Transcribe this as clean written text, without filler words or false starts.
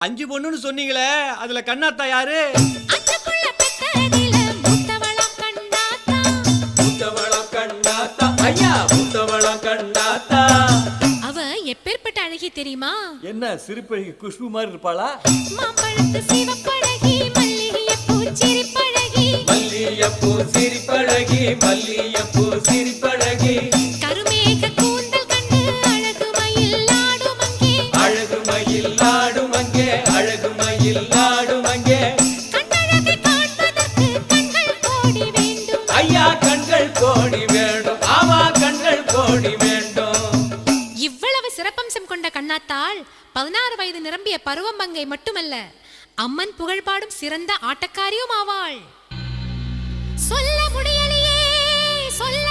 5 பொண்ணுன்னு சொன்னீங்களே, அதுல கண்ணாத்தா யாரு? அஞ்சுக்குள்ள பெத்ததில மூத்தவளாம் கண்ணாத்தா. மூத்தவளாம் கண்ணாத்தா, ஐயா மூத்தவளாம் கண்ணாத்தா. அவ எப்பேற்பட்ட அழகி தெரியுமா? என்ன சிரிப்பழகி குஷ்பு மாதிரி இருப்பாளா? மாம்பழத்து சிவப்பழகி, மல்லிகைப்பூ சிரிப்பழகி, மல்லிகைப்பூ சிரிப்பழகி, மல்லிகைப்பூ சிரிப்பழகி. கருமேக கூந்தல் கண்டு அழகு மயில் ஆடும் அங்கே, அழகு மயில் ஆடும் அங்கே, அழகு மயில் ஆடும் அங்கே. கண்ணழகை காண்பதற்கு கண்கள் கோடி வேண்டும். ஐயா கண்கள் கோடி வேண்டும், ஆமா கண்கள் கோடி வேண்டும். இவ்வளவு சிறப்பம்சம் கொண்ட கண்ணாத்தாள் 16 வயது நிரம்பிய பருவமங்கை மட்டுமல்ல, அம்மன் புகழ்பாடும் சிறந்த ஆட்டக்காரியும் ஆவாள். சொல்ல முடியலையே, சொல்ல